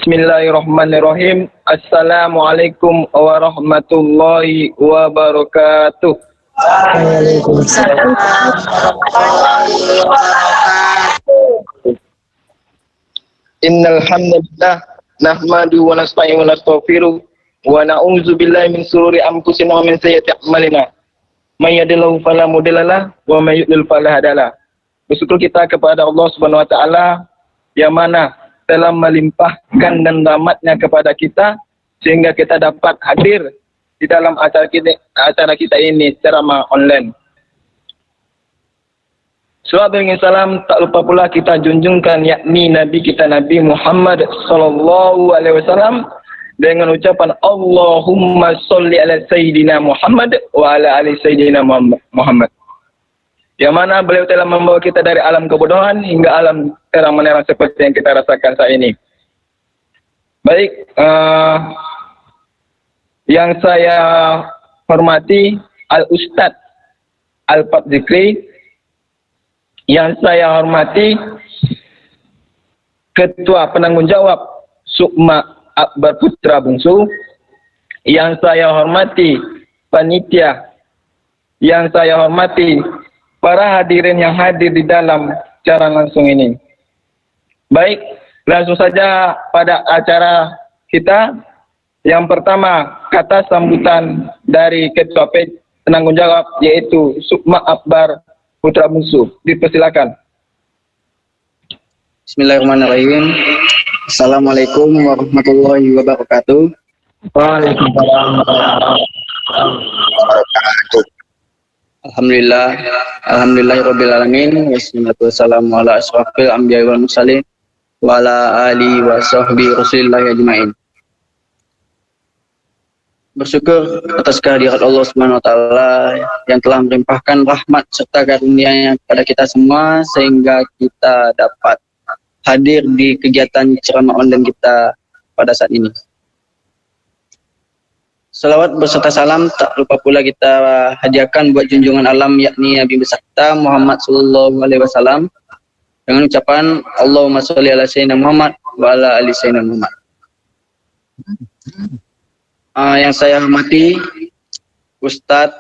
Bismillahirrahmanirrahim. Assalamualaikum warahmatullahi wabarakatuh. Waalaikumsalam warahmatullahi wabarakatuh. Innal hamdalillah nahmadu wa nasta'inu wa nastaghfiruh wa na'udzu billahi min shururi anfusina wa min sayyiati a'malina. May yahdihillahu fala mudhillalah wa may yudlil fala hadiyalah. Bersyukur kita kepada Allah Subhanahu wa taala yang mana telah melimpahkan dan rahmat-Nya kepada kita sehingga kita dapat hadir di dalam acara kita ini secara online. Salawat dan salam tak lupa pula kita junjungkan yakni Nabi kita Nabi Muhammad sallallahu alaihi wasallam dengan ucapan Allahumma sholli ala sayyidina Muhammad wa ala ali sayyidina Muhammad. Yang mana beliau telah membawa kita dari alam kebodohan hingga alam terang menerang seperti yang kita rasakan saat ini. Baik, yang saya hormati Al-Ustadz Al-Fat Zikri, yang saya hormati Ketua Penanggung Jawab Sukma Akbar Putra Bungsu, yang saya hormati panitia, yang saya hormati para hadirin yang hadir di dalam acara langsung ini. Baik, langsung saja pada acara kita. Yang pertama, kata sambutan dari Ketua Penanggung Jawab yaitu Sukma Akbar Putra Bungsu. Dipersilakan. Bismillahirrahmanirrahim. Assalamualaikum warahmatullahi wabarakatuh. Waalaikumsalam warahmatullahi wabarakatuh. Alhamdulillahirabbil alamin wassalatu wassalamu ala asyrafil anbiya'i wal mursalin wa ala alihi wa sahbihi rasulillahi ajmain. Bersyukur atas kehadirat Allah Subhanahu wa taala yang telah melimpahkan rahmat serta karunia-Nya kepada kita semua sehingga kita dapat hadir di kegiatan ceramah online kita pada saat ini. Salawat beserta salam tak lupa pula kita hadiahkan buat junjungan alam yakni Nabi besar kita Muhammad sallallahu alaihi wasallam dengan ucapan Allahumma sholli ala sayyidina Muhammad wa ala ali sayyidina Muhammad. Yang saya hormati Ustadz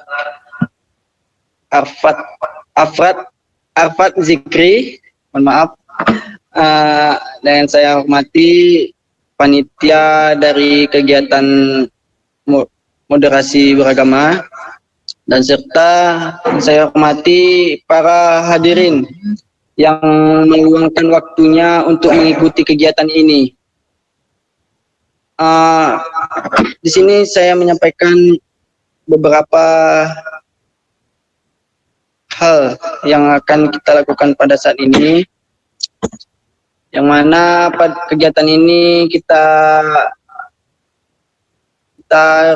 Arfat Zikri, mohon maaf, dan saya hormati panitia dari kegiatan moderasi beragama, dan serta saya hormati para hadirin yang meluangkan waktunya untuk mengikuti kegiatan ini. Di sini saya menyampaikan beberapa hal yang akan kita lakukan pada saat ini, yang mana pada kegiatan ini kita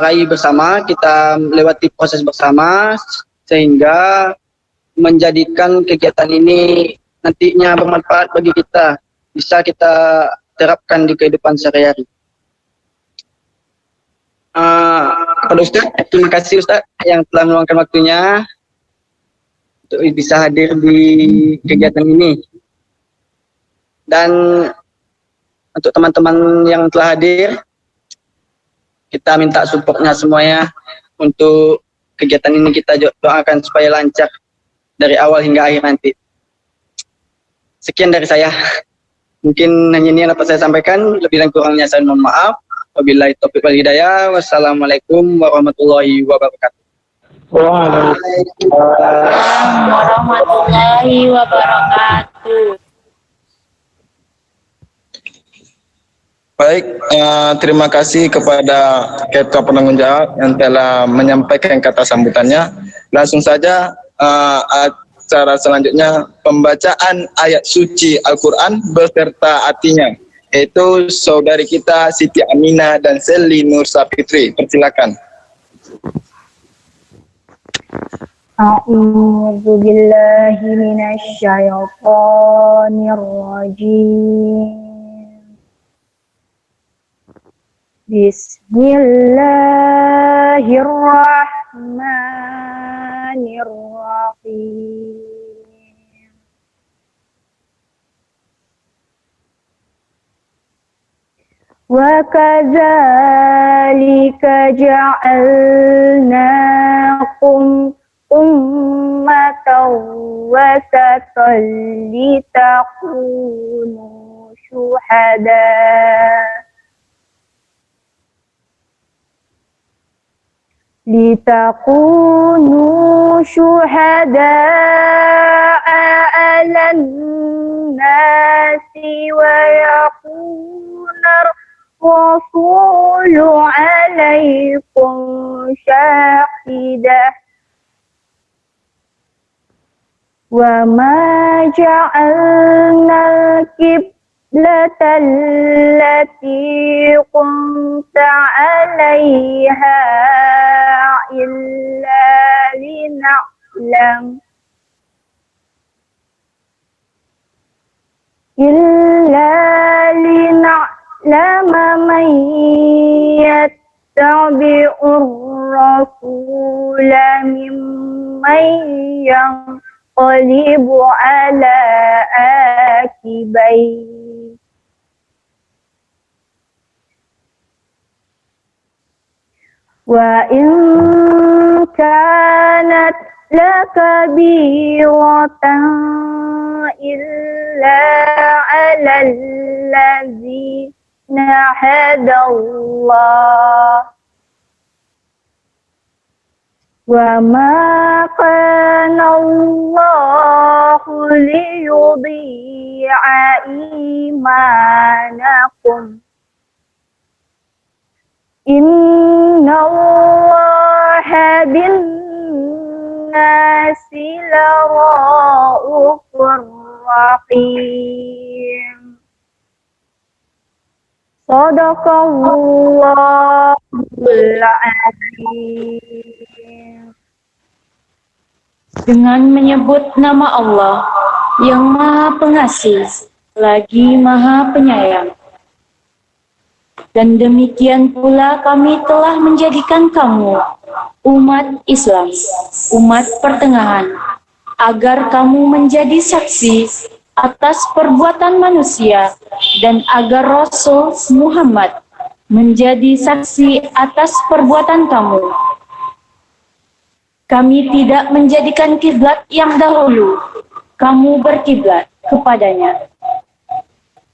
raih bersama, kita lewati proses bersama sehingga menjadikan kegiatan ini nantinya bermanfaat bagi kita, bisa kita terapkan di kehidupan sehari-hari. Kepada Ustaz, terima kasih Ustaz yang telah meluangkan waktunya untuk bisa hadir di kegiatan ini. Dan untuk teman-teman yang telah hadir, kita minta supportnya semuanya untuk kegiatan ini, kita doakan supaya lancar dari awal hingga akhir nanti. Sekian dari saya. Mungkin hanya ini yang dapat saya sampaikan. Lebih dan kurangnya saya mohon maaf. Wabillahi taufiq wal hidayah. Wassalamualaikum warahmatullahi wabarakatuh. Waalaikumsalam warahmatullahi wabarakatuh. Baik, terima kasih kepada Ketua Penanggung Jawab yang telah menyampaikan kata sambutannya. Langsung saja acara selanjutnya pembacaan ayat suci Al-Quran beserta artinya, yaitu saudari kita Siti Aminah dan Selly Nur Sapitri. Persilakan. A'udzu billahi minasy syaithanir rajim. Bismillahirrahmanirrahim. وكذلك جعلناكم أمة وسطا لتكونوا شهداء على الناس ويكون الرسول عليكم شاهدا وما جعلنا القبلة التي كنت عليها إلا لنعلم من يتبع الرسول ممن ينقلب على عاقبيه وإن كانت لكبيرة إلا على الذين هدى الله وما كان الله ليضيع إيمانكم إن الله بالناس لرؤوف رحيم صدق الله العظيم. Dengan menyebut nama Allah yang Maha Pengasih lagi Maha Penyayang. Dan demikian pula kami telah menjadikan kamu umat Islam, umat pertengahan, agar kamu menjadi saksi atas perbuatan manusia dan agar Rasul Muhammad menjadi saksi atas perbuatan kamu. Kami tidak menjadikan kiblat yang dahulu kamu berkiblat kepadanya,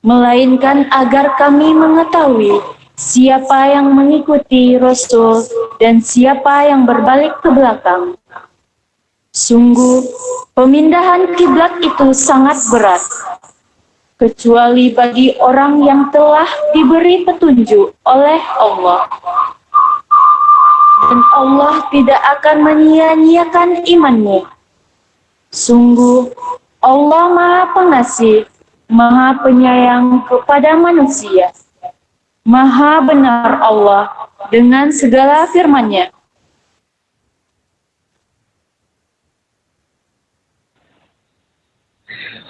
melainkan agar kami mengetahui siapa yang mengikuti Rasul dan siapa yang berbalik ke belakang. Sungguh, pemindahan kiblat itu sangat berat, kecuali bagi orang yang telah diberi petunjuk oleh Allah. Dan Allah tidak akan menyia-nyiakan imanmu. Sungguh, Allah Maha Pengasih, Maha Penyayang kepada manusia. Maha benar Allah dengan segala firman-Nya.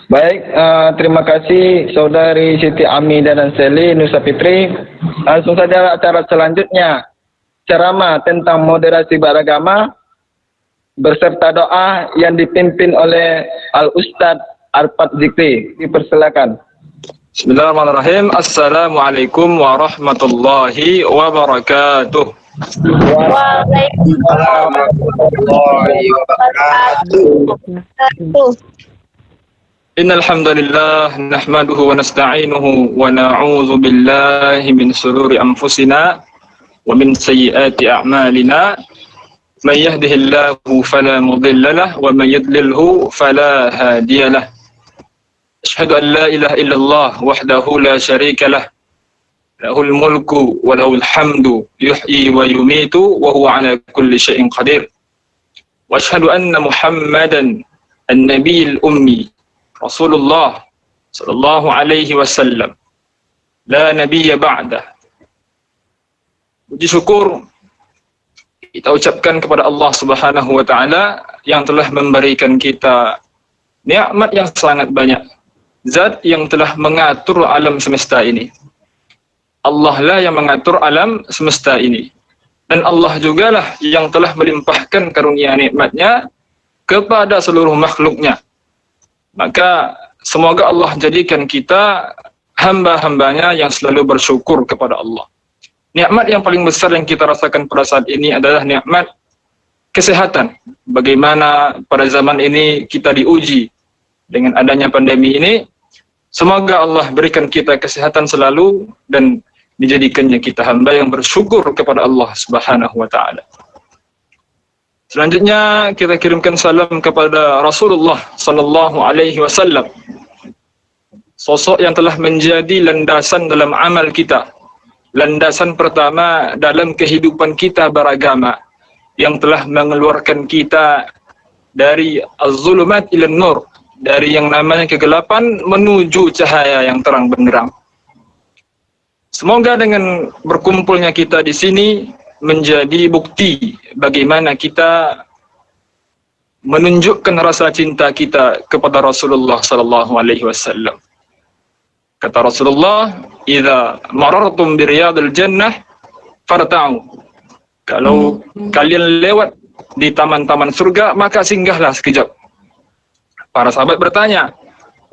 Baik, terima kasih Saudari Siti Ami dan Anseli Nusa Fitri. Langsung saja acara selanjutnya, ceramah tentang moderasi beragama berserta doa yang dipimpin oleh Al-Ustadz Arfad Zikri. Dipersilakan. Bismillahirrahmanirrahim. Assalamualaikum warahmatullahi wabarakatuh. Waalaikumsalam warahmatullahi wabarakatuh. Innal hamdalillah nahmaduhu wa nasta'inuhu wa na'udzu billahi min shururi anfusina wa min sayyiati a'malina. May yahdihillahu fala mudilla lahu wa may yudlilhu fala hadiya lahu. Asyhadu an la ilaha illallah wahdahu la syarika lah. Lahul mulku wa lahul hamdu yuhyi wa yumitu wa huwa ala kulli syai'in qadir. Wa asyhadu anna Muhammadan an-nabiyil ummi Rasulullah sallallahu alaihi wasallam la nabiyya ba'dah. Puji syukur kita ucapkan kepada Allah Subhanahu wa taala yang telah memberikan kita nikmat yang sangat banyak. Zat yang telah mengatur alam semesta ini. Allah lah yang mengatur alam semesta ini. Dan Allah jugalah yang telah melimpahkan karunia nikmatnya kepada seluruh makhluknya. Maka semoga Allah jadikan kita hamba-hambanya yang selalu bersyukur kepada Allah. Nikmat yang paling besar yang kita rasakan pada saat ini adalah nikmat kesehatan. Bagaimana pada zaman ini kita diuji dengan adanya pandemi ini. Semoga Allah berikan kita kesehatan selalu dan dijadikannya kita hamba yang bersyukur kepada Allah Subhanahu wa taala. Selanjutnya kita kirimkan salam kepada Rasulullah sallallahu alaihi wasallam. Sosok yang telah menjadi landasan dalam amal kita. Landasan pertama dalam kehidupan kita beragama, yang telah mengeluarkan kita dari az-zulumat ila nur, dari yang namanya kegelapan menuju cahaya yang terang benderang. Semoga dengan berkumpulnya kita di sini menjadi bukti bagaimana kita menunjukkan rasa cinta kita kepada Rasulullah sallallahu alaihi wasallam. Kata Rasulullah, "Idza marartum bi riyadil jannah farta'u." Kalau kalian lewat di taman-taman surga, maka singgahlah sekejap. Para sahabat bertanya,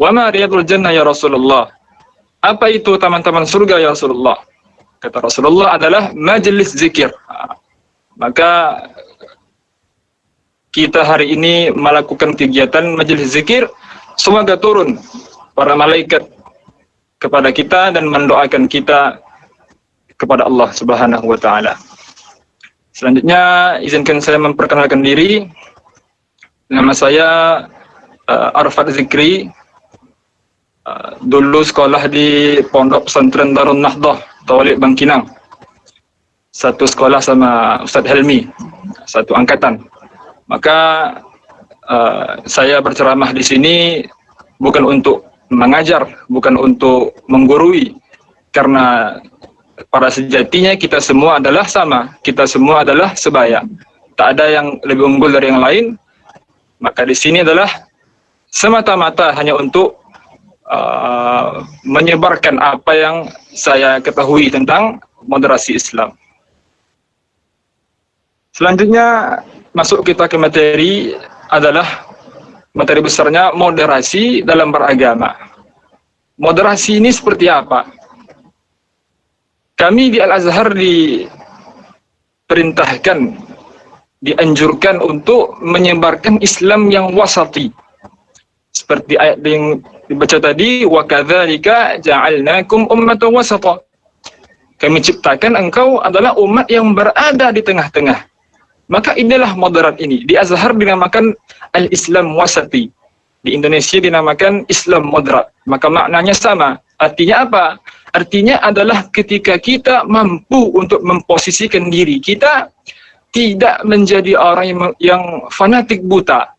"Wa ma riyadul jannah ya Rasulullah?" Apa itu taman-taman surga ya Rasulullah? Kata Rasulullah adalah majelis zikir. Maka kita hari ini melakukan kegiatan majelis zikir, semoga turun para malaikat kepada kita dan mendoakan kita kepada Allah Subhanahu wa taala. Selanjutnya izinkan saya memperkenalkan diri. Nama saya Arfad Zikri. Dulu sekolah di Pondok Pesantren Darun Nahdah, Tawalik Bangkinang. Satu sekolah sama Ustaz Helmi, satu angkatan. Maka saya berceramah di sini bukan untuk mengajar, bukan untuk menggurui, karena pada sejatinya kita semua adalah sama, kita semua adalah sebaya. Tak ada yang lebih unggul dari yang lain. Maka di sini adalah semata-mata hanya untuk menyebarkan apa yang saya ketahui tentang moderasi Islam. Selanjutnya masuk kita ke materi adalah materi besarnya moderasi dalam beragama. Moderasi ini seperti apa? Kami di Al-Azhar diperintahkan, dianjurkan untuk menyebarkan Islam yang wasati. Seperti ayat yang dibaca tadi, wa kadzalika ja'alnakum ummatan wasata. Kami ciptakan engkau adalah umat yang berada di tengah-tengah. Maka inilah moderat ini. Di Azhar dinamakan al-Islam wasati. Di Indonesia dinamakan Islam moderat. Maka maknanya sama. Artinya apa? Artinya adalah ketika kita mampu untuk memposisikan diri kita tidak menjadi orang yang fanatik buta,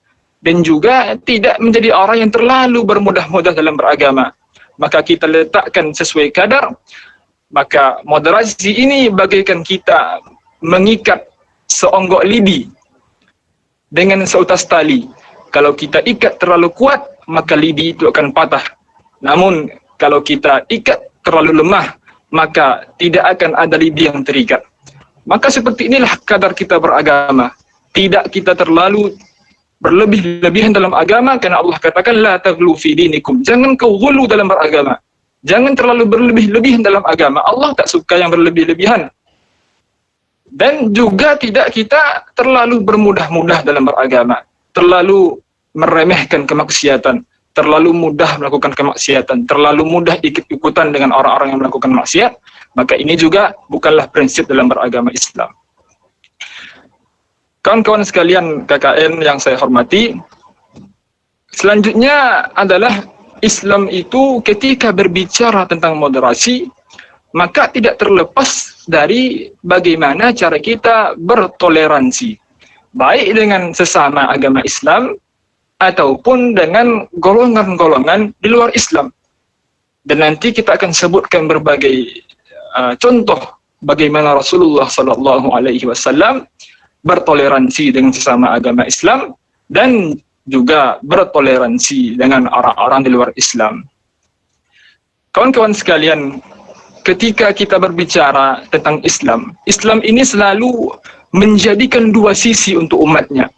dan juga tidak menjadi orang yang terlalu bermudah-mudah dalam beragama. Maka kita letakkan sesuai kadar. Maka moderasi ini bagaikan kita mengikat seonggok lidi dengan seutas tali. Kalau kita ikat terlalu kuat, maka lidi itu akan patah. Namun kalau kita ikat terlalu lemah, maka tidak akan ada lidi yang terikat. Maka seperti inilah kadar kita beragama. Tidak kita terlalu berlebih-lebihan dalam agama, karena Allah katakan la taghlu fi dinikum. Jangan kau ghulu dalam beragama. Jangan terlalu berlebih-lebihan dalam agama. Allah tak suka yang berlebih-lebihan. Dan juga tidak kita terlalu bermudah-mudah dalam beragama. Terlalu meremehkan kemaksiatan, terlalu mudah melakukan kemaksiatan, terlalu mudah ikut-ikutan dengan orang-orang yang melakukan maksiat. Maka ini juga bukanlah prinsip dalam beragama Islam. Kawan-kawan sekalian KKN yang saya hormati, selanjutnya adalah Islam itu ketika berbicara tentang moderasi, maka tidak terlepas dari bagaimana cara kita bertoleransi, baik dengan sesama agama Islam ataupun dengan golongan-golongan di luar Islam. Dan nanti kita akan sebutkan berbagai contoh bagaimana Rasulullah SAW bertoleransi dengan sesama agama Islam dan juga bertoleransi dengan orang-orang di luar Islam. Kawan-kawan sekalian, ketika kita berbicara tentang Islam, Islam ini selalu menjadikan dua sisi untuk umatnya.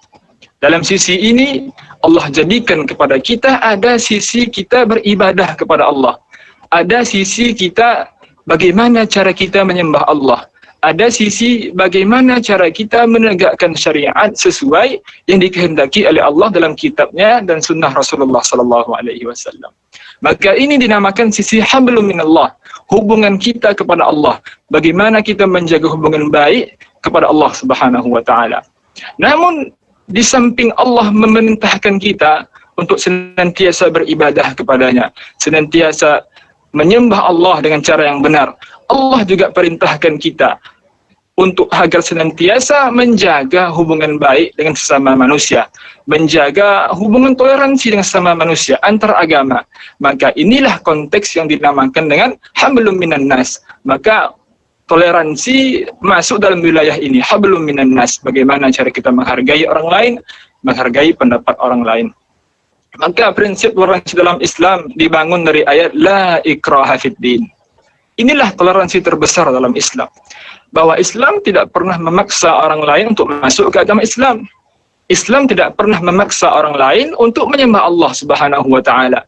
Dalam sisi ini, Allah jadikan kepada kita ada sisi kita beribadah kepada Allah. Ada sisi kita bagaimana cara kita menyembah Allah. Ada sisi bagaimana cara kita menegakkan syariat sesuai yang dikehendaki oleh Allah dalam kitabnya dan sunnah Rasulullah sallallahu alaihi wasallam. Maka ini dinamakan sisi hablum minallah, hubungan kita kepada Allah. Bagaimana kita menjaga hubungan baik kepada Allah Subhanahu wa taala. Namun di samping Allah memerintahkan kita untuk senantiasa beribadah kepadanya, senantiasa menyembah Allah dengan cara yang benar, Allah juga perintahkan kita untuk agar senantiasa menjaga hubungan baik dengan sesama manusia, menjaga hubungan toleransi dengan sesama manusia antar agama. Maka inilah konteks yang dinamakan dengan hablum minan nas. Maka toleransi masuk dalam wilayah ini, hablum minan nas. Bagaimana cara kita menghargai orang lain, menghargai pendapat orang lain. Maka prinsip toleransi dalam Islam dibangun dari ayat la ikraha fid din. Inilah toleransi terbesar dalam Islam. Bahwa Islam tidak pernah memaksa orang lain untuk masuk ke agama Islam. Islam tidak pernah memaksa orang lain untuk menyembah Allah Subhanahu wa taala.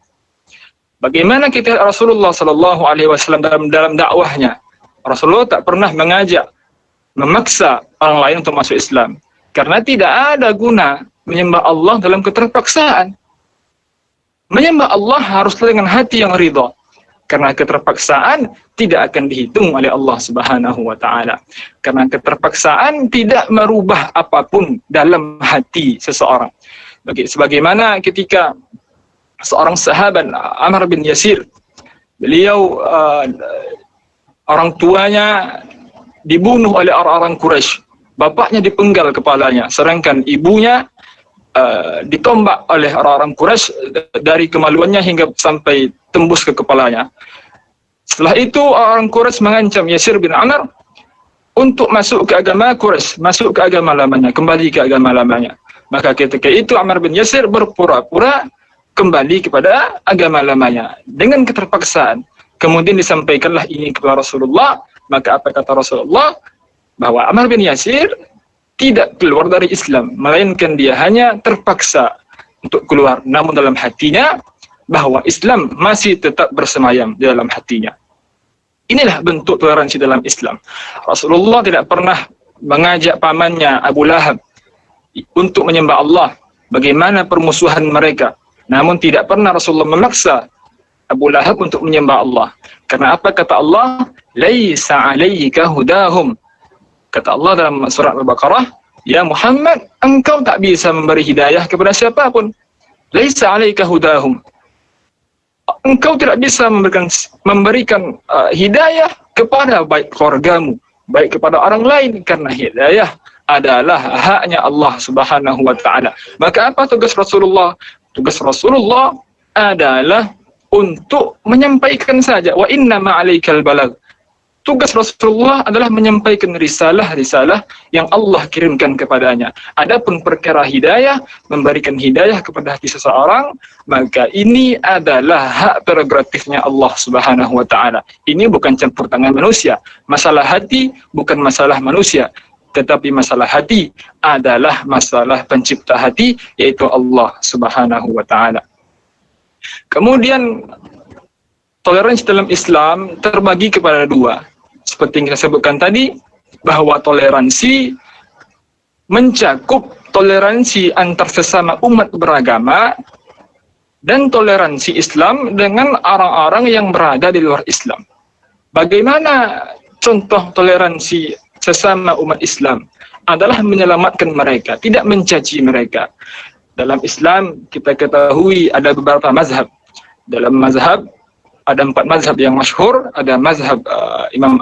Bagaimana kita Rasulullah sallallahu alaihi wasallam dalam dakwahnya? Rasulullah tak pernah mengajak, memaksa orang lain untuk masuk Islam. Karena tidak ada guna menyembah Allah dalam keterpaksaan. Menyembah Allah haruslah dengan hati yang ridha. Karena keterpaksaan tidak akan dihitung oleh Allah Subhanahu wa taala. Karena keterpaksaan tidak merubah apapun dalam hati seseorang. Sebagaimana ketika seorang sahabat Ammar bin Yasir, beliau orang tuanya dibunuh oleh orang-orang Quraisy. Bapaknya dipenggal kepalanya, sedangkan ibunya ditombak oleh orang-orang Quraisy dari kemaluannya hingga sampai tembus ke kepalanya. Setelah itu orang Quraisy mengancam Yasir bin Ammar untuk masuk ke agama Quraisy, masuk ke agama lamanya, kembali ke agama lamanya. Maka ketika itu Ammar bin Yasir berpura-pura kembali kepada agama lamanya dengan keterpaksaan. Kemudian disampaikanlah ini kepada Rasulullah. Maka apa kata Rasulullah? Bahwa Ammar bin Yasir tidak keluar dari Islam, melainkan dia hanya terpaksa untuk keluar. Namun dalam hatinya, bahwa Islam masih tetap bersemayam di dalam hatinya. Inilah bentuk toleransi dalam Islam. Rasulullah tidak pernah mengajak pamannya Abu Lahab untuk menyembah Allah. Bagaimana permusuhan mereka. Namun tidak pernah Rasulullah memaksa Abu Lahab untuk menyembah Allah. Karena apa kata Allah? Laisa alaika hudahum. Kata Allah dalam surat Al-Baqarah, ya Muhammad, engkau tak bisa memberi hidayah kepada siapapun. Laisa alaika hudahum. Engkau tidak bisa memberikan hidayah kepada baik keluargamu, baik kepada orang lain, karena hidayah adalah haknya Allah Subhanahu wa taala. Maka apa tugas Rasulullah? Tugas Rasulullah adalah untuk menyampaikan saja. Wa inna ma'alaikal balag. Tugas Rasulullah adalah menyampaikan risalah-risalah yang Allah kirimkan kepadanya. Adapun perkara hidayah, memberikan hidayah kepada hati seseorang, maka ini adalah hak prerogatifnya Allah Subhanahu wa taala. Ini bukan campur tangan manusia. Masalah hati bukan masalah manusia, tetapi masalah hati adalah masalah pencipta hati, yaitu Allah Subhanahu wa taala. Kemudian toleransi dalam Islam terbagi kepada dua. Seperti yang kita sebutkan tadi, bahwa toleransi mencakup toleransi antar sesama umat beragama dan toleransi Islam dengan orang-orang yang berada di luar Islam. Bagaimana contoh toleransi sesama umat Islam? Adalah menyelamatkan mereka, tidak mencaci mereka. Dalam Islam kita ketahui ada beberapa mazhab. Dalam mazhab ada 4 mazhab yang masyhur, ada mazhab Imam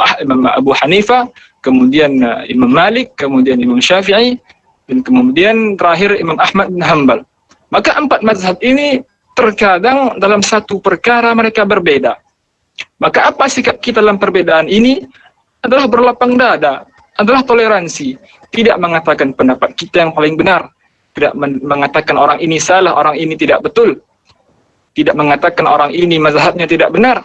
Abu Hanifah, kemudian Imam Malik, kemudian Imam Syafi'i, dan kemudian terakhir Imam Ahmad bin Hanbal. Maka 4 mazhab ini terkadang dalam satu perkara mereka berbeda. Maka apa sikap kita dalam perbedaan ini? Adalah berlapang dada, adalah toleransi. Tidak mengatakan pendapat kita yang paling benar, tidak mengatakan orang ini salah, orang ini tidak betul. Tidak mengatakan orang ini mazhabnya tidak benar.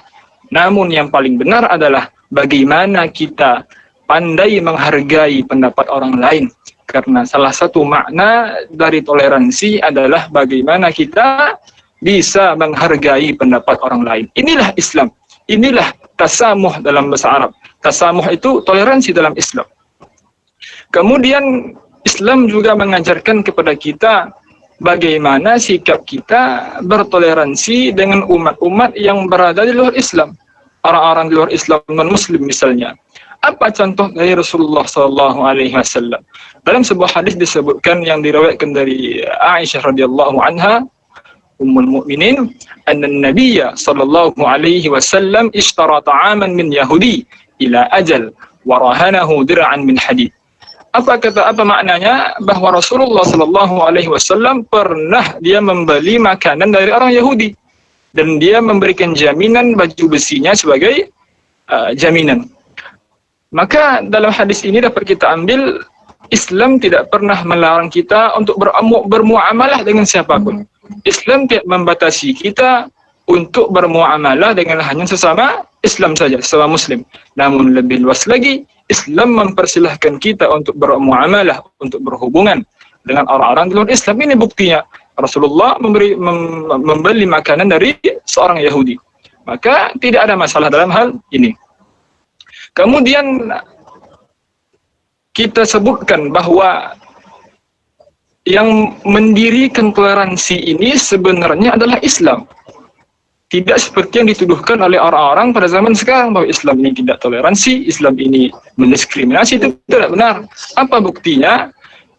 Namun yang paling benar adalah bagaimana kita pandai menghargai pendapat orang lain. Karena salah satu makna dari toleransi adalah bagaimana kita bisa menghargai pendapat orang lain. Inilah Islam. Inilah tasamuh dalam bahasa Arab. Tasamuh itu toleransi dalam Islam. Kemudian Islam juga mengajarkan kepada kita bagaimana sikap kita bertoleransi dengan umat-umat yang berada di luar Islam. Orang-orang di luar Islam non-Muslim misalnya. Apa contoh dari Rasulullah SAW? Dalam sebuah hadis disebutkan yang diriwayatkan dari Aisyah radhiyallahu anha, Ummul Mukminin, anna Nabiyya sallallahu alaihi wasallam ishtara ta'aman min Yahudi ila ajal wa rahanahu dir'an min hadid. Apa maknanya? Bahwa Rasulullah sallallahu alaihi wasallam pernah dia membeli makanan dari orang Yahudi dan dia memberikan jaminan baju besinya sebagai jaminan. Maka dalam hadis ini dapat kita ambil Islam tidak pernah melarang kita untuk bermuamalah dengan siapapun. Islam tidak membatasi kita untuk bermuamalah dengan hanya sesama Islam saja, sesama Muslim. Namun lebih luas lagi, Islam mempersilahkan kita untuk bermuamalah, untuk berhubungan dengan orang-orang di luar Islam. Ini buktinya. Rasulullah membeli makanan dari seorang Yahudi. Maka tidak ada masalah dalam hal ini. Kemudian kita sebutkan bahwa yang mendirikan toleransi ini sebenarnya adalah Islam. Tidak seperti yang dituduhkan oleh orang-orang pada zaman sekarang bahwa Islam ini tidak toleransi, Islam ini mendiskriminasi. Itu tidak benar. Apa buktinya?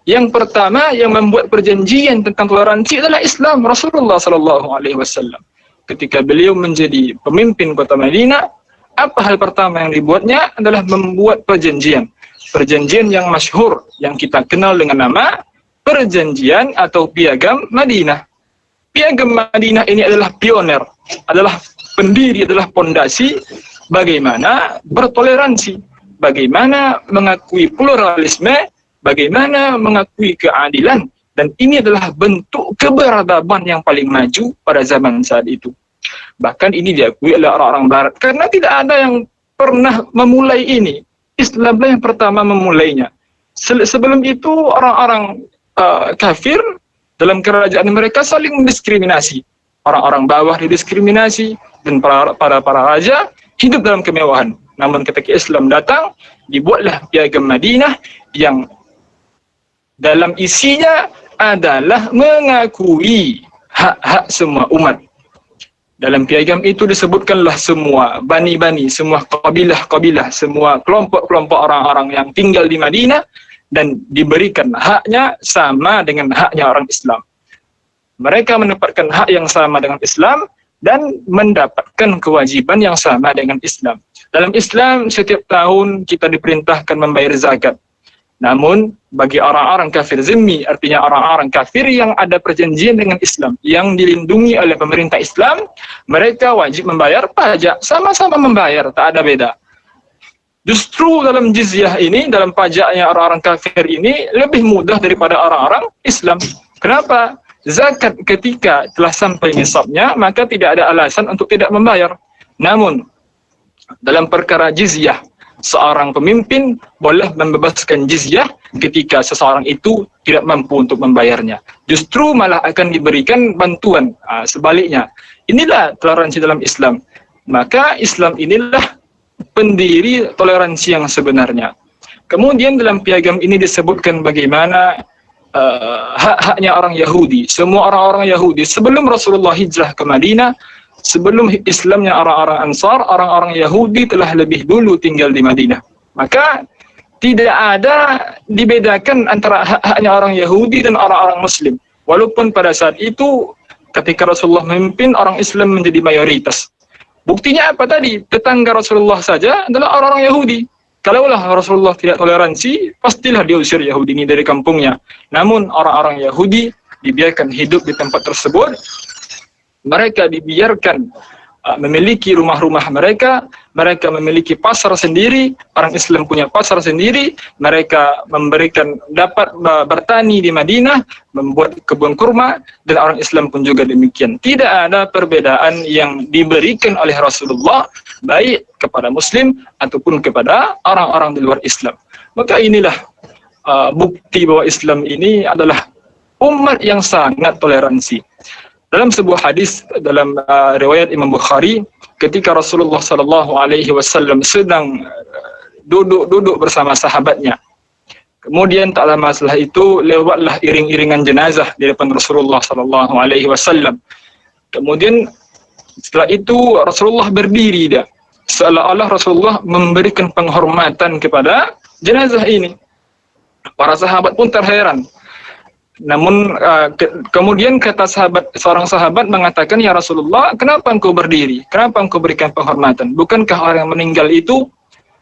Yang pertama yang membuat perjanjian tentang toleransi adalah Islam, Rasulullah SAW. Ketika beliau menjadi pemimpin kota Madinah, apa hal pertama yang dibuatnya adalah membuat perjanjian. Perjanjian yang masyhur, yang kita kenal dengan nama Perjanjian atau Piagam Madinah. Piagam Madinah ini adalah pioner, adalah pendiri, adalah pondasi bagaimana bertoleransi, bagaimana mengakui pluralisme, bagaimana mengakui keadilan, dan ini adalah bentuk keberadaban yang paling maju pada zaman saat itu. Bahkan ini diakui oleh orang-orang Barat karena tidak ada yang pernah memulai ini. Islamlah yang pertama memulainya. Sebelum itu orang-orang kafir dalam kerajaan mereka saling mendiskriminasi. Orang-orang bawah didiskriminasi dan para raja hidup dalam kemewahan. Namun ketika Islam datang, dibuatlah Piagam Madinah yang dalam isinya adalah mengakui hak-hak semua umat. Dalam piagam itu disebutkanlah semua bani-bani, semua kabilah-kabilah, semua kelompok-kelompok orang-orang yang tinggal di Madinah dan diberikan haknya sama dengan haknya orang Islam. Mereka mendapatkan hak yang sama dengan Islam dan mendapatkan kewajiban yang sama dengan Islam. Dalam Islam setiap tahun kita diperintahkan membayar zakat. Namun bagi orang-orang kafir zimmi, artinya orang-orang kafir yang ada perjanjian dengan Islam, yang dilindungi oleh pemerintah Islam, mereka wajib membayar pajak, sama-sama membayar, tak ada beda. Justru dalam jizyah ini, dalam pajaknya orang-orang kafir ini lebih mudah daripada orang-orang Islam. Kenapa? Zakat ketika telah sampai nisabnya, maka tidak ada alasan untuk tidak membayar. Namun dalam perkara jizyah, seorang pemimpin boleh membebaskan jizyah ketika seseorang itu tidak mampu untuk membayarnya. Justru malah akan diberikan bantuan. Sebaliknya, inilah toleransi dalam Islam. Maka Islam inilah pendiri toleransi yang sebenarnya. Kemudian dalam piagam ini disebutkan bagaimana hak-haknya orang Yahudi. Semua orang-orang Yahudi sebelum Rasulullah hijrah ke Madinah, sebelum Islamnya orang-orang Ansar, orang-orang Yahudi telah lebih dulu tinggal di Madinah. Maka tidak ada dibedakan antara hak-haknya orang Yahudi dan orang-orang Muslim. Walaupun pada saat itu ketika Rasulullah memimpin, orang Islam menjadi mayoritas. Buktinya apa tadi? Tetangga Rasulullah saja adalah orang-orang Yahudi. Kalaulah Rasulullah tidak toleransi, pastilah diusir Yahudi ini dari kampungnya. Namun orang-orang Yahudi dibiarkan hidup di tempat tersebut. Mereka dibiarkan memiliki rumah-rumah mereka, mereka memiliki pasar sendiri, orang Islam punya pasar sendiri, mereka dapat bertani di Madinah, membuat kebun kurma, dan orang Islam pun juga demikian. Tidak ada perbedaan yang diberikan oleh Rasulullah, baik kepada Muslim ataupun kepada orang-orang di luar Islam. Maka inilah bukti bahwa Islam ini adalah umat yang sangat toleransi. Dalam sebuah hadis dalam riwayat Imam Bukhari, ketika Rasulullah sallallahu alaihi wasallam sedang duduk bersama sahabatnya. Kemudian tak lama setelah itu lewatlah iring-iringan jenazah di depan Rasulullah sallallahu alaihi wasallam. Kemudian setelah itu Rasulullah berdiri dia. Seolah-olah Rasulullah memberikan penghormatan kepada jenazah ini. Para sahabat pun terheran. Namun kemudian kata seorang sahabat mengatakan, "Ya Rasulullah, kenapa engkau berdiri? Kenapa engkau berikan penghormatan? Bukankah orang yang meninggal itu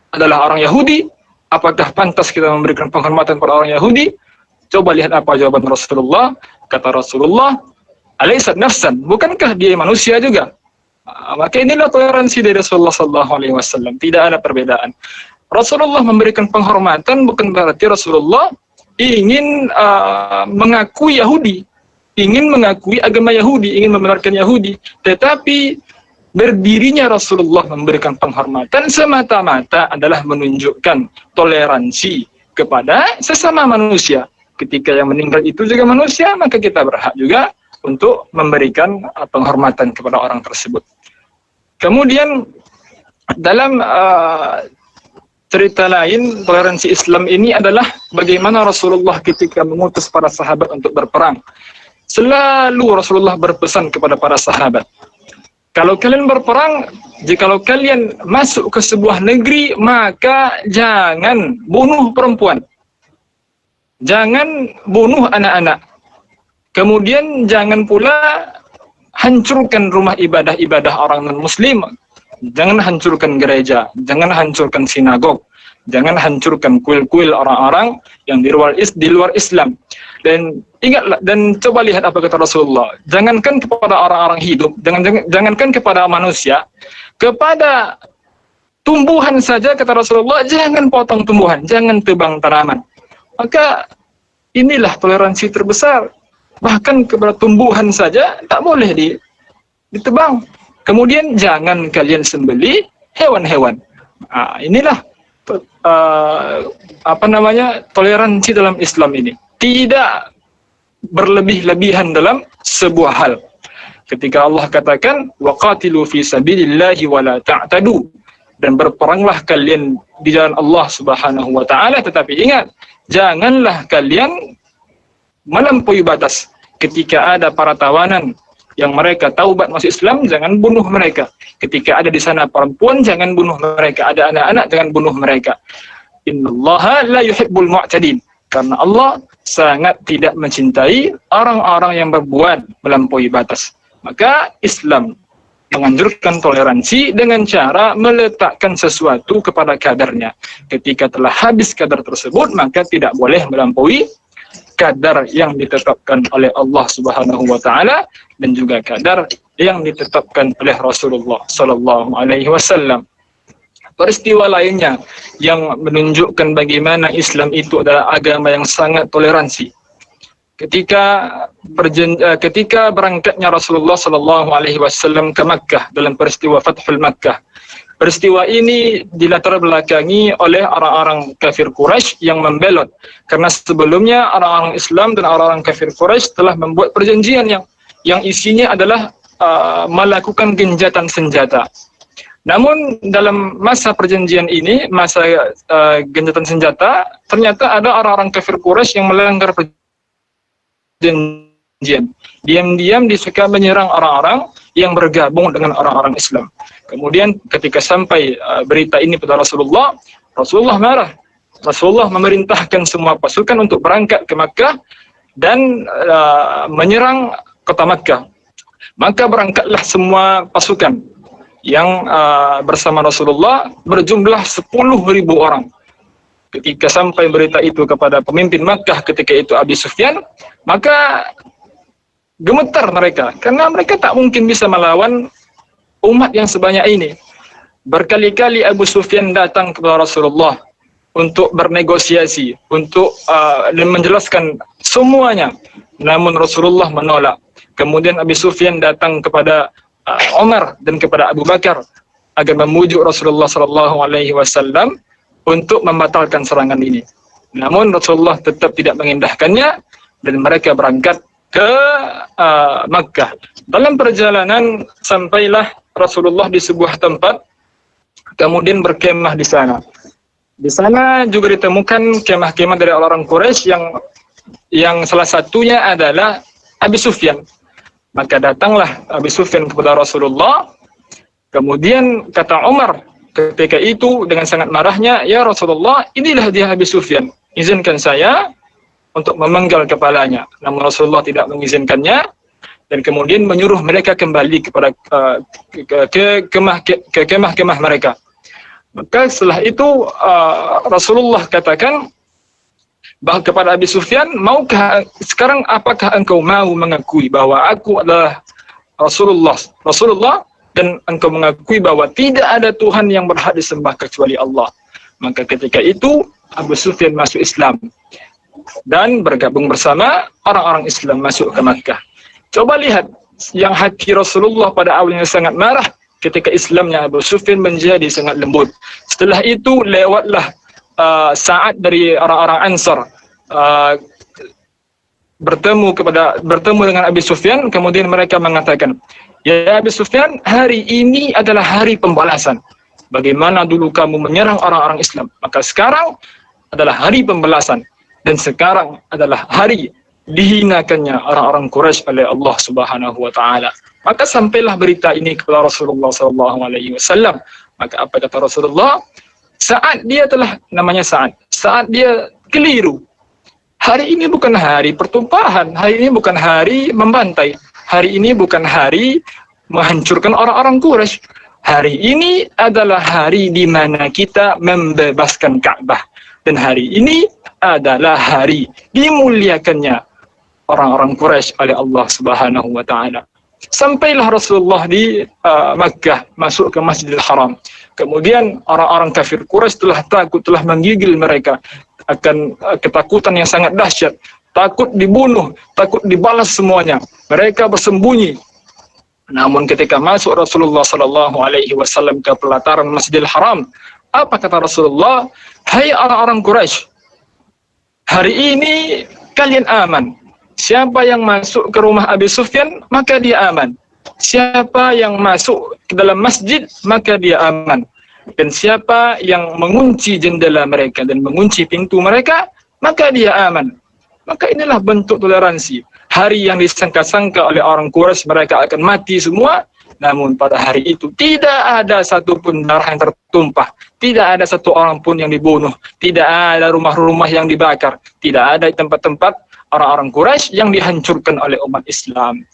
adalah orang Yahudi? Apakah pantas kita memberikan penghormatan pada orang Yahudi?" Coba lihat apa jawaban Rasulullah. Kata Rasulullah, "Alaysat nafsan? Bukankah dia manusia juga?" Maka inilah toleransi dari Rasulullah sallallahu alaihi wasallam. Tidak ada perbedaan. Rasulullah memberikan penghormatan bukan berarti Rasulullah ingin mengakui Yahudi, ingin mengakui agama Yahudi, ingin membenarkan Yahudi, tetapi berdirinya Rasulullah memberikan penghormatan semata-mata adalah menunjukkan toleransi kepada sesama manusia. Ketika yang meninggal itu juga manusia, maka kita berhak juga untuk memberikan penghormatan kepada orang tersebut. Kemudian dalam cerita lain, toleransi Islam ini adalah bagaimana Rasulullah ketika mengutus para sahabat untuk berperang. Selalu Rasulullah berpesan kepada para sahabat, kalau kalian berperang, jikalau kalian masuk ke sebuah negeri, maka jangan bunuh perempuan. Jangan bunuh anak-anak. Kemudian jangan pula hancurkan rumah ibadah-ibadah orang non-muslim. Jangan hancurkan gereja, jangan hancurkan sinagog, jangan hancurkan kuil-kuil orang-orang yang di luar Islam. Dan ingatlah, dan coba lihat apa kata Rasulullah. Jangankan kepada orang-orang hidup, jangankan kepada manusia, kepada tumbuhan saja kata Rasulullah, jangan potong tumbuhan, jangan tebang tanaman. Maka inilah toleransi terbesar. Bahkan kepada tumbuhan saja tak boleh ditebang. Kemudian jangan kalian sembelih hewan-hewan. Inilah toleransi dalam Islam ini. Tidak berlebih-lebihan dalam sebuah hal. Ketika Allah katakan waqatilu fi sabilillahi wala ta'tadu, dan berperanglah kalian di jalan Allah Subhanahu wa taala, tetapi ingat, janganlah kalian melampaui batas. Ketika ada para tawanan yang mereka taubat masuk Islam, jangan bunuh mereka. Ketika ada di sana perempuan, jangan bunuh mereka. Ada anak-anak, jangan bunuh mereka. Innallaha la yuhibbul mu'tadin. Karena Allah sangat tidak mencintai orang-orang yang berbuat melampaui batas. Maka Islam menganjurkan toleransi dengan cara meletakkan sesuatu kepada kadarnya. Ketika telah habis kadar tersebut, maka tidak boleh melampaui kadar yang ditetapkan oleh Allah Subhanahu wa taala dan juga kadar yang ditetapkan oleh Rasulullah sallallahu alaihi wasallam. Peristiwa lainnya yang menunjukkan bagaimana Islam itu adalah agama yang sangat toleransi. Ketika berangkatnya Rasulullah sallallahu alaihi wasallam ke Makkah dalam peristiwa Fathul Makkah. Peristiwa ini dilatar belakangi oleh orang-orang kafir Quraisy yang membelot. Karena sebelumnya orang-orang Islam dan orang-orang kafir Quraisy telah membuat perjanjian yang isinya adalah melakukan genjatan senjata. Namun dalam masa perjanjian ini, masa genjatan senjata, ternyata ada orang-orang kafir Quraisy yang melanggar perjanjian. Diam-diam disuka menyerang orang-orang yang bergabung dengan orang-orang Islam. Kemudian ketika sampai berita ini pada Rasulullah, Rasulullah marah. Rasulullah memerintahkan semua pasukan untuk berangkat ke Makkah dan menyerang kota Makkah. Maka berangkatlah semua pasukan yang bersama Rasulullah berjumlah 10.000 orang. Ketika sampai berita itu kepada pemimpin Makkah ketika itu Abi Sufyan, maka gemetar mereka, karena mereka tak mungkin bisa melawan umat yang sebanyak ini. Berkali-kali Abu Sufyan datang kepada Rasulullah untuk bernegosiasi, untuk menjelaskan semuanya. Namun Rasulullah menolak. Kemudian Abu Sufyan datang kepada Umar dan kepada Abu Bakar agar memujuk Rasulullah SAW untuk membatalkan serangan ini. Namun Rasulullah tetap tidak mengindahkannya dan mereka berangkat ke Makkah. Dalam perjalanan sampailah Rasulullah di sebuah tempat, kemudian berkemah di sana. Di sana juga ditemukan kemah-kemah dari orang Quraisy yang salah satunya adalah Abi Sufyan. Maka datanglah Abi Sufyan kepada Rasulullah. Kemudian kata Umar ketika itu dengan sangat marahnya, "Ya Rasulullah, inilah dia Abi Sufyan. Izinkan saya untuk memenggal kepalanya." Namun Rasulullah tidak mengizinkannya dan kemudian menyuruh mereka kembali kepada ke kemah-kemah mereka. Maka setelah itu Rasulullah katakan kepada Abi Sufyan, sekarang apakah engkau mau mengakui bahwa aku adalah Rasulullah dan engkau mengakui bahwa tidak ada Tuhan yang berhak disembah kecuali Allah. Maka ketika itu Abu Sufyan masuk Islam dan bergabung bersama orang-orang Islam masuk ke Makkah. Coba lihat, yang hati Rasulullah pada awalnya sangat marah, ketika Islamnya Abu Sufyan menjadi sangat lembut. Setelah itu lewatlah saat dari orang-orang Ansar bertemu dengan Abi Sufyan, kemudian mereka mengatakan, "Ya Abi Sufyan, hari ini adalah hari pembalasan. Bagaimana dulu kamu menyerang orang-orang Islam, maka sekarang adalah hari pembalasan, dan sekarang adalah hari dihinakannya orang-orang Quraisy oleh Allah Subhanahu wa taala." Maka sampailah berita ini kepada Rasulullah SAW. Maka apa kata Rasulullah? Saat dia keliru. Hari ini bukan hari pertumpahan, hari ini bukan hari membantai, hari ini bukan hari menghancurkan orang-orang Quraisy. Hari ini adalah hari di mana kita membebaskan Ka'bah, dan hari ini adalah hari dimuliakannya orang-orang Quraisy oleh Allah Subhanahu wa taala. Sampailah Rasulullah di Makkah, masuk ke Masjidil Haram. Kemudian orang-orang kafir Quraisy telah takut, telah menggigil mereka akan ketakutan yang sangat dahsyat, takut dibunuh, takut dibalas semuanya. Mereka bersembunyi. Namun ketika masuk Rasulullah SAW ke pelataran Masjidil Haram, apa kata Rasulullah? "Hai orang-orang Quraisy, hari ini kalian aman. Siapa yang masuk ke rumah Abi Sufyan, maka dia aman. Siapa yang masuk ke dalam masjid, maka dia aman. Dan siapa yang mengunci jendela mereka dan mengunci pintu mereka, maka dia aman." Maka inilah bentuk toleransi. Hari yang disangka-sangka oleh orang Quraisy mereka akan mati semua, namun pada hari itu tidak ada satupun darah yang tertumpah, tidak ada satu orang pun yang dibunuh, tidak ada rumah-rumah yang dibakar, tidak ada tempat-tempat orang-orang Quraisy yang dihancurkan oleh umat Islam.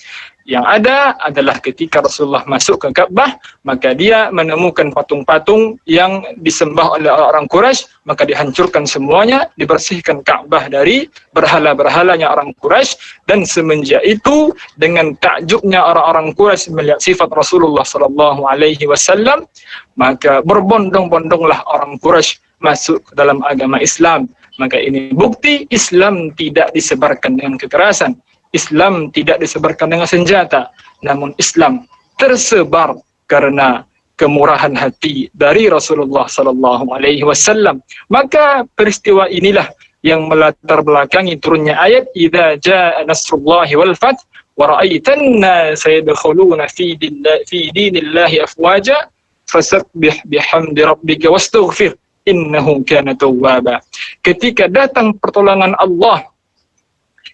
Yang ada adalah ketika Rasulullah masuk ke Ka'bah, maka dia menemukan patung-patung yang disembah oleh orang Quraisy, maka dihancurkan semuanya, dibersihkan Ka'bah dari berhala-berhalanya orang Quraisy. Dan semenjak itu, dengan takjubnya orang-orang Quraisy melihat sifat Rasulullah SAW, maka berbondong-bondonglah orang Quraisy masuk ke dalam agama Islam. Maka ini bukti Islam tidak disebarkan dengan kekerasan, Islam tidak disebarkan dengan senjata, namun Islam tersebar karena kemurahan hati dari Rasulullah SAW. Maka peristiwa inilah yang melatar belakangi turunnya ayat "Idza jaa nasrullahi wal fath wa ra'aitan nasa yadkhuluna fi dinillahi afwaja fasabbih bihamdi rabbika wastaghfir innahu kana tawwaba." Ketika datang pertolongan Allah,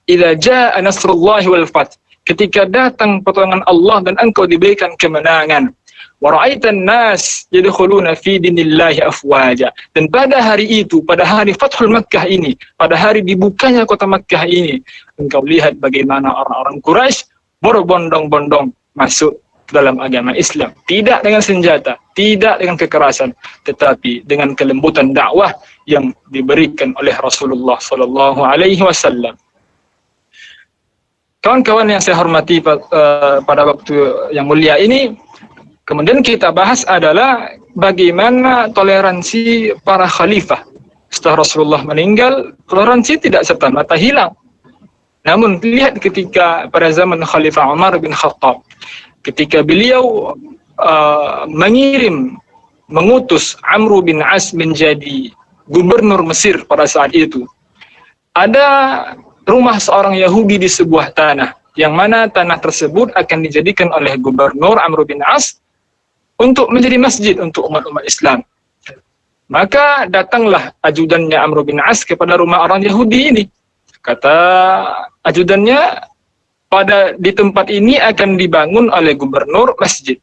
idza jaa nasrullahi wal fath, ketika datang pertolongan Allah dan engkau diberikan kemenangan, wa ra'aitan nas yadkhuluna fi dinillahi afwaja, dan pada hari itu, pada hari Fathul Makkah ini, pada hari dibukanya kota Makkah ini, engkau lihat bagaimana orang-orang Quraisy berbondong-bondong masuk dalam agama Islam, tidak dengan senjata, tidak dengan kekerasan, tetapi dengan kelembutan dakwah yang diberikan oleh Rasulullah SAW. Kawan-kawan yang saya hormati pada waktu yang mulia ini, kemudian kita bahas adalah bagaimana toleransi para khalifah. Setelah Rasulullah meninggal, toleransi tidak serta-merta hilang. Namun lihat ketika pada zaman Khalifah Umar bin Khattab, ketika beliau mengutus Amr bin As menjadi gubernur Mesir pada saat itu, ada rumah seorang Yahudi di sebuah tanah, yang mana tanah tersebut akan dijadikan oleh Gubernur Amr bin As untuk menjadi masjid untuk umat-umat Islam. Maka datanglah ajudannya Amr bin As kepada rumah orang Yahudi ini. Kata ajudannya, di tempat ini akan dibangun oleh gubernur masjid.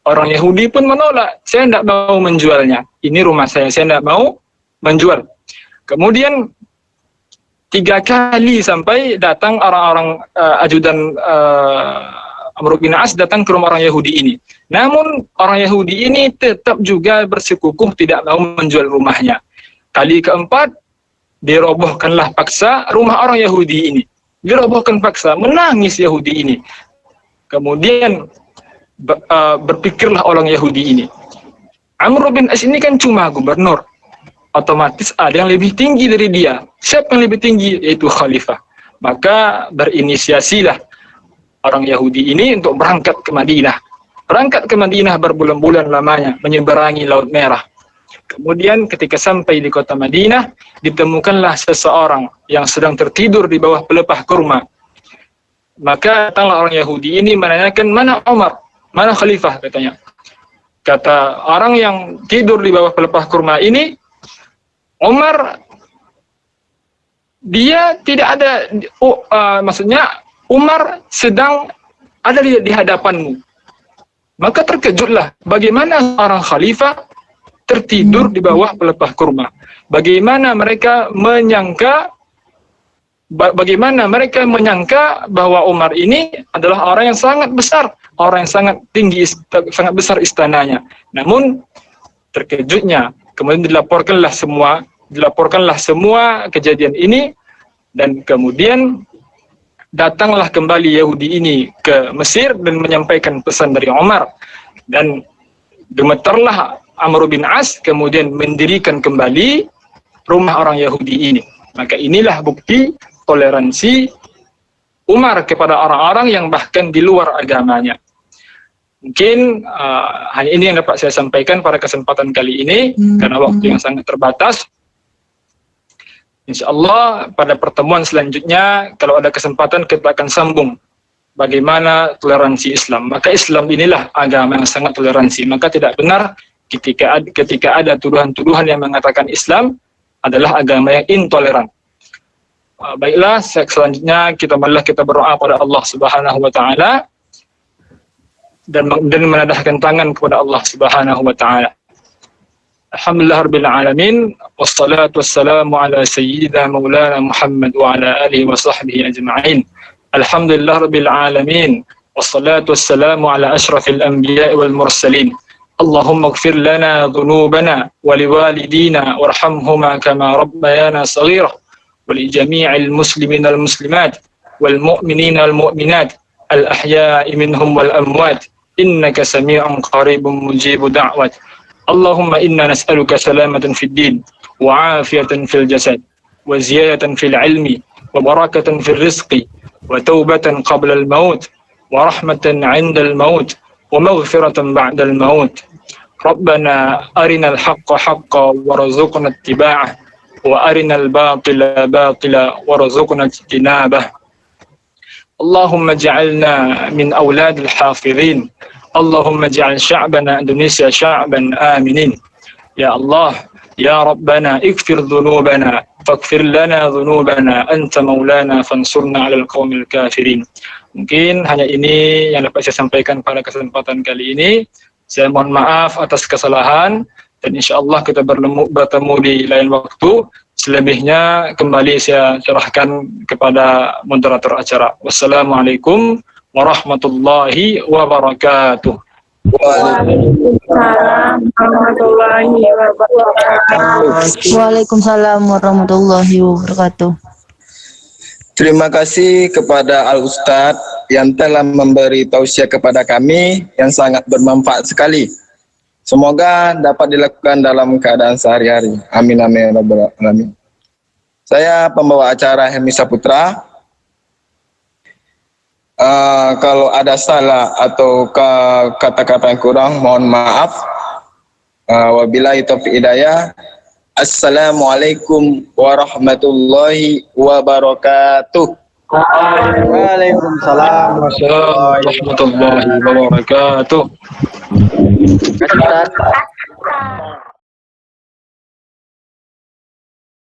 Orang Yahudi pun menolak, saya tidak mau menjualnya. Ini rumah saya tidak mau menjual. Kemudian 3 kali sampai datang orang-orang ajudan Amr bin As datang ke rumah orang Yahudi ini. Namun orang Yahudi ini tetap juga bersikukuh tidak mau menjual rumahnya. Kali keempat, dirobohkanlah paksa rumah orang Yahudi ini. Dirobohkan paksa, menangis Yahudi ini. Kemudian berpikirlah orang Yahudi ini, Amr bin As ini kan cuma gubernur, otomatis ada yang lebih tinggi dari dia. Siapa yang lebih tinggi? Yaitu khalifah. Maka berinisiasilah orang Yahudi ini untuk berangkat ke Madinah. Berangkat ke Madinah berbulan-bulan lamanya, menyeberangi Laut Merah. Kemudian ketika sampai di kota Madinah, ditemukanlah seseorang yang sedang tertidur di bawah pelepah kurma. Maka datanglah orang Yahudi ini menanyakan, mana Umar? Mana khalifah? Katanya. Kata orang yang tidur di bawah pelepah kurma ini, Umar, dia tidak ada, maksudnya Umar sedang ada di hadapanmu. Maka terkejutlah, bagaimana orang khalifah tertidur di bawah pelepah kurma. Bagaimana mereka menyangka bahwa Umar ini adalah orang yang sangat besar, orang yang sangat tinggi, sangat besar istananya. Namun terkejutnya, kemudian dilaporkanlah semua kejadian ini, dan kemudian datanglah kembali Yahudi ini ke Mesir dan menyampaikan pesan dari Umar, dan gemetarlah Amr bin As kemudian mendirikan kembali rumah orang Yahudi ini. Maka inilah bukti toleransi Umar kepada orang-orang yang bahkan di luar agamanya. Mungkin hanya ini yang dapat saya sampaikan pada kesempatan kali ini, karena waktu yang sangat terbatas. InsyaAllah pada pertemuan selanjutnya, kalau ada kesempatan kita akan sambung bagaimana toleransi Islam. Maka Islam inilah agama yang sangat toleransi. Maka tidak benar ketika ada tuduhan-tuduhan yang mengatakan Islam adalah agama yang intoleran. Baiklah, selanjutnya kita berdoa pada Allah Subhanahu wa taala dan menadahkan tangan kepada Allah Subhanahu wa taala. Alhamdulillahirabbil alamin, wassalatu wassalamu ala sayyidina maulana Muhammad wa ala alihi wa sahbihi ajma'in. Alhamdulillahirabbil alamin, wassalatu wassalamu ala asyrafil anbiya'i wal mursalin. اللهم اغفر لنا ذنوبنا ولوالدينا وارحمهما كما ربيانا صغيرا ولجميع المسلمين والمسلمات والمؤمنين والمؤمنات الأحياء منهم والأموات إنك سميع قريب مجيب دعوات. اللهم إنا نسألك سلامة في الدين وعافية في الجسد وزيادة في العلم وبركة في الرزق وتوبة قبل الموت ورحمة عند الموت ومغفرة بعد الموت. ربنا أرنا الحق حقا وارزقنا اتباعه وأرنا الباطل باطلا وارزقنا اجتنابه. اللهم اجعلنا من أولاد الحافظين. اللهم اجعل شعبنا إندونيسيا شعبا آمنين. يا الله يا ربنا اغفر ذنوبنا فاغفر لنا ذنوبنا أنت مولانا فانصرنا على القوم الكافرين. Mungkin hanya ini yang dapat saya sampaikan pada kesempatan kali ini. Saya mohon maaf atas kesalahan, dan insya Allah kita bertemu di lain waktu. Selebihnya kembali saya serahkan kepada moderator acara. Wassalamualaikum warahmatullahi wabarakatuh. Waalaikumsalam warahmatullahi wabarakatuh. Terima kasih kepada Al-Ustadz yang telah memberi tausiah kepada kami yang sangat bermanfaat sekali. Semoga dapat dilakukan dalam keadaan sehari-hari. Amin amin ya rabbal alamin. Saya pembawa acara Helmi Saputra. Kalau ada salah atau kata-kata yang kurang, mohon maaf. Wabillahi taufiq hidayah. Assalamualaikum warahmatullahi wabarakatuh. Waalaikumsalam Warahmatullahi wabarakatuh. Terima kasih Ustaz.